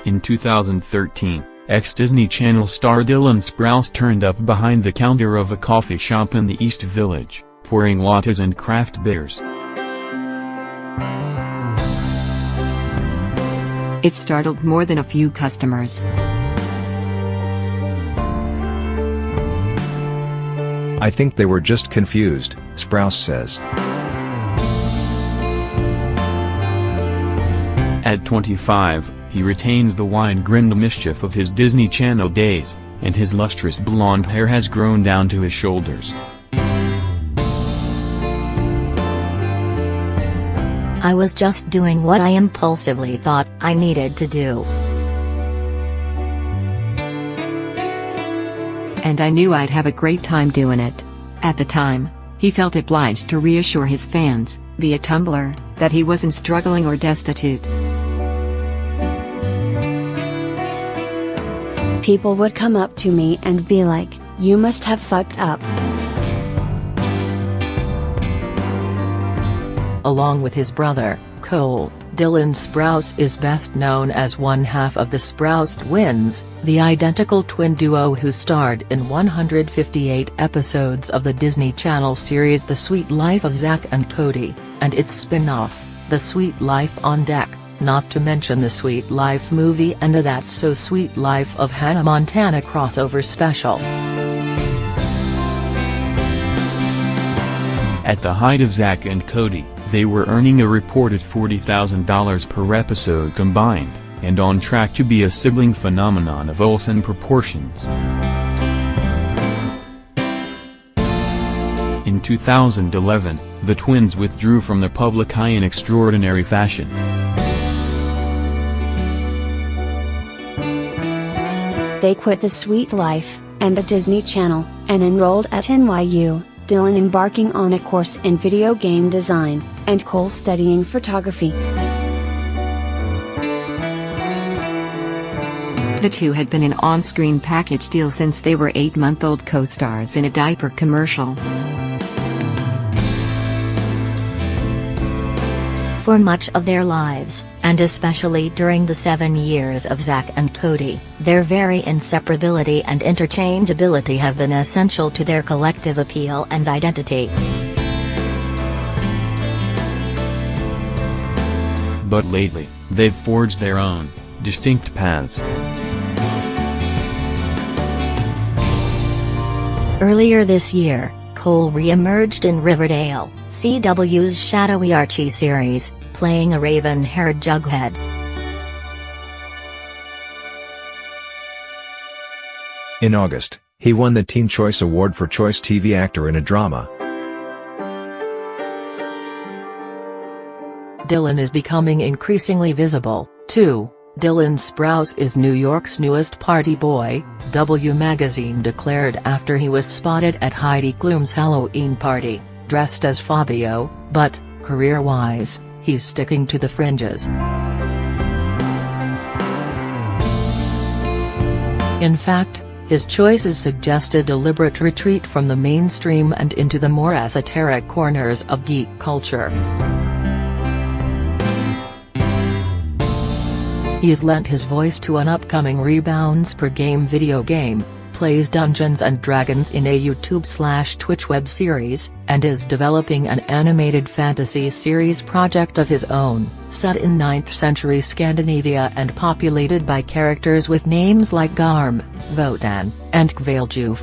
In 2013, ex-Disney Channel star Dylan Sprouse turned up behind the counter of a coffee shop in the East Village, pouring lattes and craft beers. It startled more than a few customers. I think they were just confused, Sprouse says. At 25, he retains the wide-grinned mischief of his Disney Channel days, and his lustrous blonde hair has grown down to his shoulders. I was just doing what I impulsively thought I needed to do. And I knew I'd have a great time doing it. At the time, he felt obliged to reassure his fans, via Tumblr, that he wasn't struggling or destitute. People would come up to me and be like, "You must have fucked up." Along with his brother, Cole, Dylan Sprouse is best known as one half of the Sprouse twins, the identical twin duo who starred in 158 episodes of the Disney Channel series The Sweet Life of Zack and Cody, and its spin-off, The Sweet Life on Deck, not to mention the Sweet Life movie and the That's So Sweet Life of Hannah Montana crossover special. At the height of Zack and Cody, they were earning a reported $40,000 per episode combined, and on track to be a sibling phenomenon of Olsen proportions. In 2011, the twins withdrew from the public eye in extraordinary fashion. They quit The Sweet Life and the Disney Channel and enrolled at NYU, Dylan embarking on a course in video game design, and Cole studying photography. The two had been an on-screen package deal since they were 8-month-old co-stars in a diaper commercial. For much of their lives, and especially during the 7 years of Zack and Cody, their very inseparability and interchangeability have been essential to their collective appeal and identity. But lately, they've forged their own, distinct paths. Earlier this year, Cole re-emerged in Riverdale, CW's shadowy Archie series, playing a raven-haired Jughead. In August, he won the Teen Choice Award for Choice TV Actor in a Drama. Dylan is becoming increasingly visible, too. Dylan Sprouse is New York's newest party boy, W Magazine declared after he was spotted at Heidi Klum's Halloween party, dressed as Fabio, but, career-wise, he's sticking to the fringes. In fact, his choices suggest a deliberate retreat from the mainstream and into the more esoteric corners of geek culture. He's lent his voice to an upcoming Rebounds per Game video game, plays Dungeons & Dragons in a YouTube/Twitch web series, and is developing an animated fantasy series project of his own, set in 9th century Scandinavia and populated by characters with names like Garm, Votan, and Kveljuf.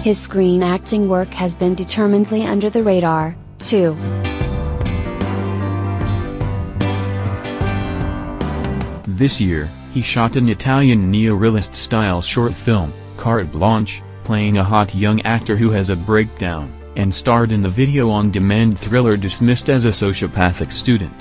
His screen acting work has been determinedly under the radar, too. This year, he shot an Italian neorealist-style short film, Carte Blanche, playing a hot young actor who has a breakdown, and starred in the video-on-demand thriller Dismissed as a Sociopathic Student.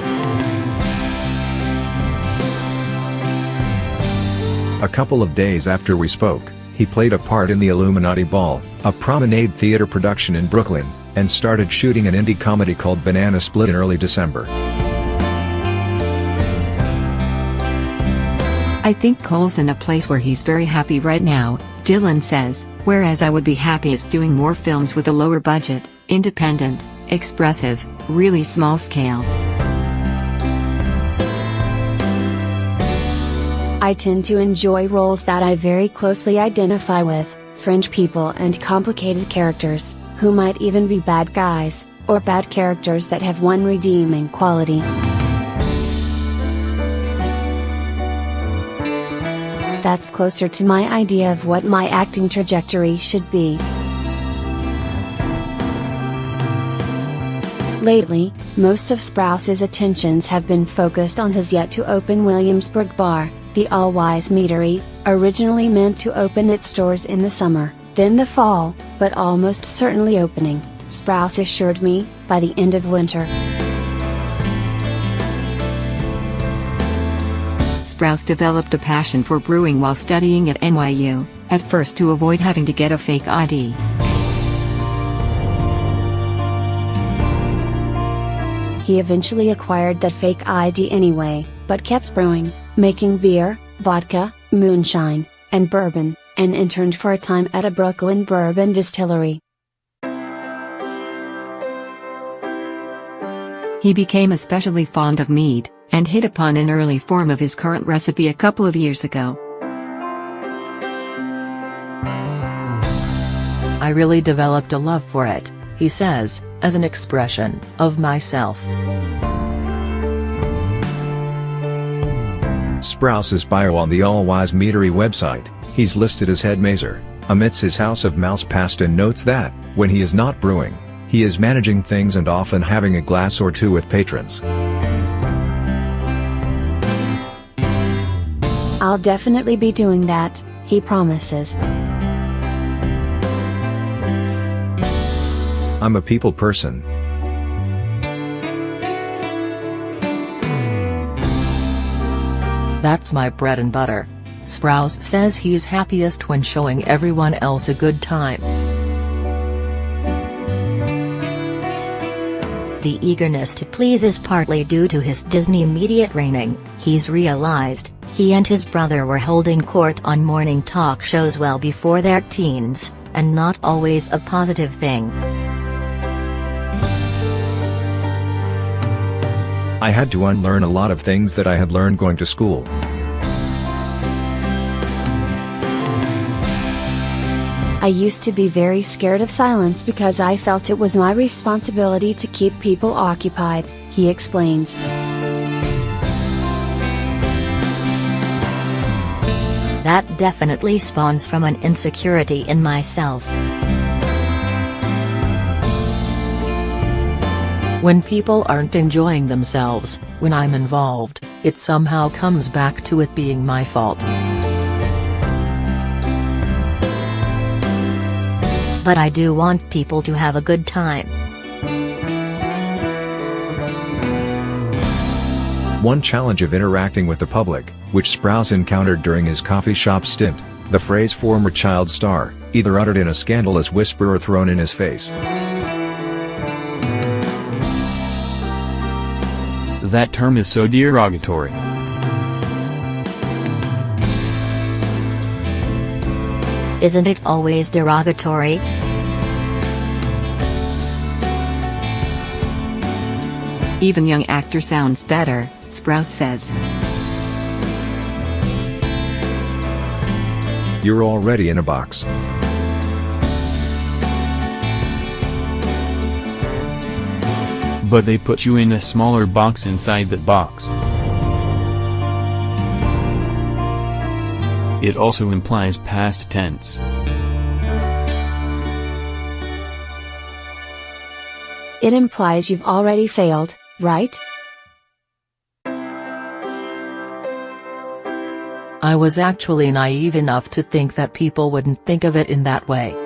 A couple of days after we spoke, he played a part in The Illuminati Ball, a Promenade Theater production in Brooklyn, and started shooting an indie comedy called Banana Split in early December. I think Cole's in a place where he's very happy right now, Dylan says, whereas I would be happiest doing more films with a lower budget, independent, expressive, really small scale. I tend to enjoy roles that I very closely identify with, fringe people and complicated characters, who might even be bad guys, or bad characters that have one redeeming quality. That's closer to my idea of what my acting trajectory should be. Lately, most of Sprouse's attentions have been focused on his yet-to-open Williamsburg bar, the All-Wise Meadery, originally meant to open its doors in the summer, then the fall, but almost certainly opening, Sprouse assured me, by the end of winter. Sprouse developed a passion for brewing while studying at NYU, at first to avoid having to get a fake ID. He eventually acquired that fake ID anyway, but kept brewing, making beer, vodka, moonshine, and bourbon, and interned for a time at a Brooklyn bourbon distillery. He became especially fond of mead, and hit upon an early form of his current recipe a couple of years ago. I really developed a love for it, he says, as an expression of myself. Sprouse's bio on the All-Wise Meadery website, he's listed as head mazer, amidst his house of mouse past, and notes that, when he is not brewing, he is managing things and often having a glass or two with patrons. I'll definitely be doing that, he promises. I'm a people person. That's my bread and butter. Sprouse says he's happiest when showing everyone else a good time. The eagerness to please is partly due to his Disney media training. He's realized, he and his brother were holding court on morning talk shows well before their teens, and not always a positive thing. I had to unlearn a lot of things that I had learned going to school. I used to be very scared of silence because I felt it was my responsibility to keep people occupied, he explains. That definitely spawns from an insecurity in myself. When people aren't enjoying themselves, when I'm involved, it somehow comes back to it being my fault. But I do want people to have a good time. One challenge of interacting with the public, which Sprouse encountered during his coffee shop stint, the phrase "former child star," either uttered in a scandalous whisper or thrown in his face. That term is so derogatory. Isn't it always derogatory? Even young actor sounds better, Sprouse says. You're already in a box. But they put you in a smaller box inside that box. It also implies past tense. It implies you've already failed, right? I was actually naive enough to think that people wouldn't think of it in that way.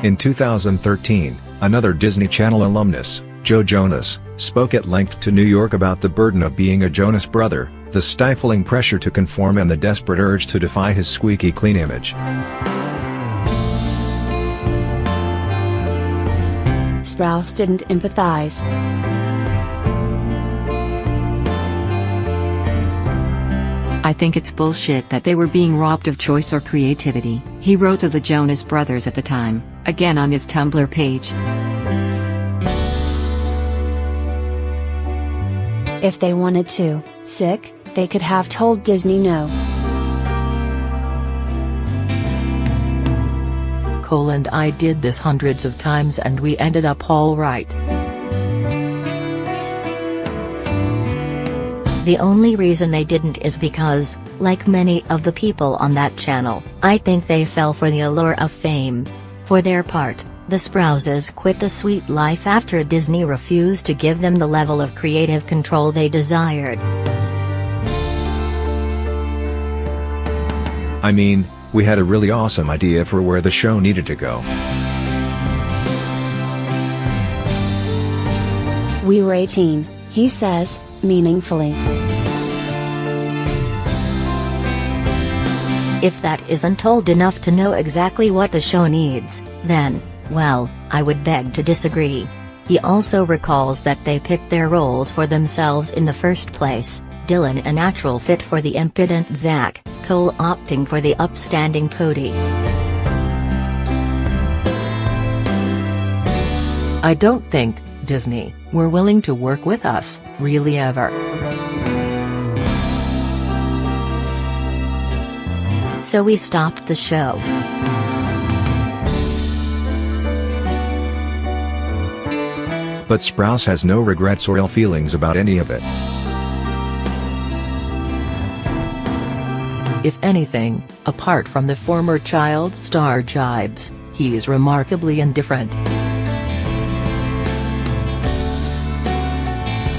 In 2013, another Disney Channel alumnus, Joe Jonas, spoke at length to New York about the burden of being a Jonas brother, the stifling pressure to conform and the desperate urge to defy his squeaky clean image. Sprouse didn't empathize. I think it's bullshit that they were being robbed of choice or creativity, he wrote to the Jonas Brothers at the time, again on his Tumblr page. if they wanted to, sick, they could have told Disney no. Cole and I did this hundreds of times and we ended up all right. The only reason they didn't is because, like many of the people on that channel, I think they fell for the allure of fame. For their part, the Sprouses quit the sweet life after Disney refused to give them the level of creative control they desired. I mean, we had a really awesome idea for where the show needed to go. We were 18, he says, meaningfully. If that isn't old enough to know exactly what the show needs, then, well, I would beg to disagree. He also recalls that they picked their roles for themselves in the first place, Dylan a natural fit for the impudent Zach, Cole opting for the upstanding Cody. I don't think, Disney, were willing to work with us, really ever. So we stopped the show. But Sprouse has no regrets or ill feelings about any of it. If anything, apart from the former child star jibes, he's remarkably indifferent.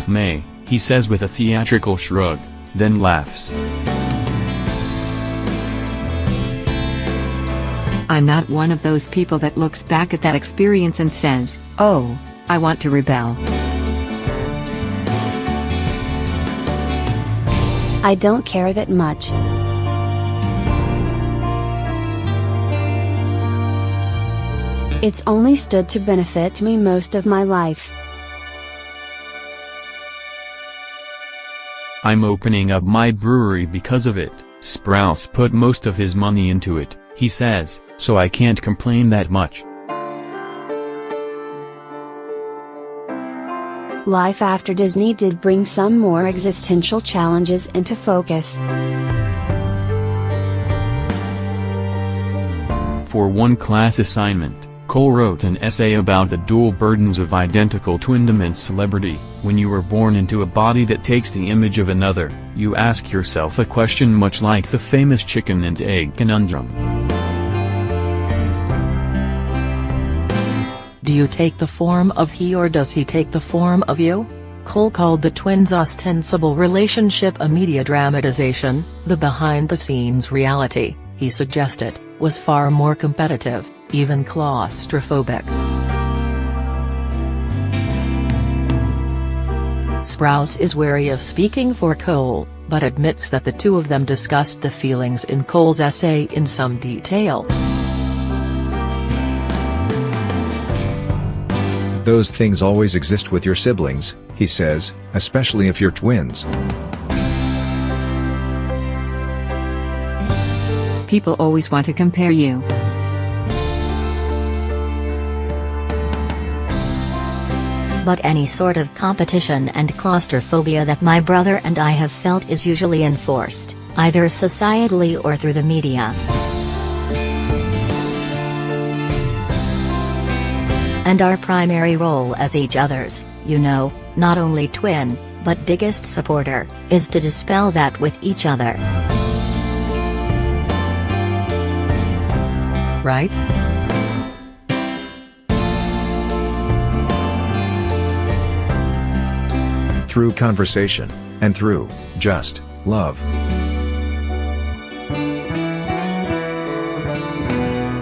May, he says with a theatrical shrug, then laughs. I'm not one of those people that looks back at that experience and says, oh, I want to rebel. I don't care that much. It's only stood to benefit me most of my life. I'm opening up my brewery because of it. Sprouse put most of his money into it, he says, so I can't complain that much. Life after Disney did bring some more existential challenges into focus. For one class assignment, Cole wrote an essay about the dual burdens of identical twin-dement celebrity. When you are born into a body that takes the image of another, you ask yourself a question much like the famous chicken and egg conundrum. Do you take the form of he or does he take the form of you? Cole called the twins' ostensible relationship a media dramatization. The behind-the-scenes reality, he suggested, was far more competitive, even claustrophobic. Sprouse is wary of speaking for Cole, but admits that the two of them discussed the feelings in Cole's essay in some detail. Those things always exist with your siblings, he says, especially if you're twins. People always want to compare you. But any sort of competition and claustrophobia that my brother and I have felt is usually enforced, either societally or through the media. And our primary role as each other's, not only twin, but biggest supporter, is to dispel that with each other. Right? Through conversation, and through, just, love.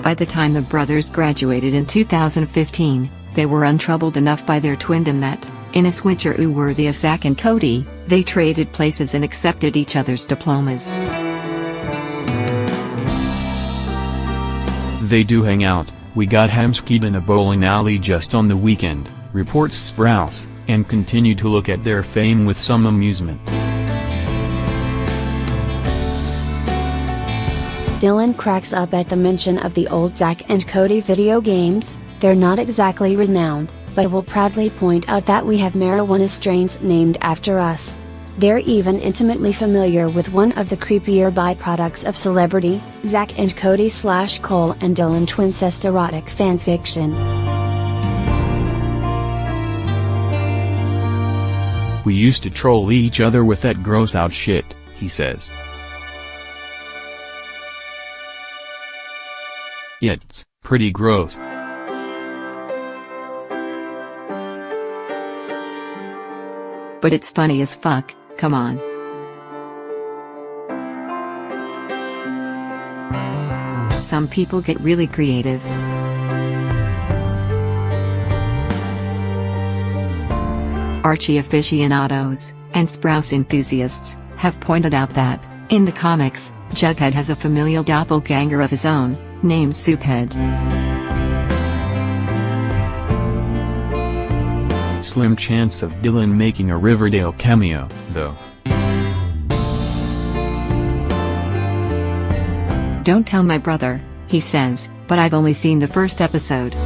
By the time the brothers graduated in 2015, they were untroubled enough by their twindom that, in a switcheroo worthy of Zach and Cody, they traded places and accepted each other's diplomas. They do hang out. We got hamskied in a bowling alley just on the weekend, reports Sprouse, and continue to look at their fame with some amusement. Dylan cracks up at the mention of the old Zach and Cody video games. They're not exactly renowned, but will proudly point out that we have marijuana strains named after us. They're even intimately familiar with one of the creepier byproducts of celebrity, Zack and Cody / Cole and Dylan twincest erotic fanfiction. We used to troll each other with that gross out shit, he says. It's pretty gross. But it's funny as fuck, come on. Some people get really creative. Archie aficionados, and Sprouse enthusiasts, have pointed out that, in the comics, Jughead has a familial doppelganger of his own, named Souphead. Slim chance of Dylan making a Riverdale cameo, though. Don't tell my brother, he says, but I've only seen the first episode.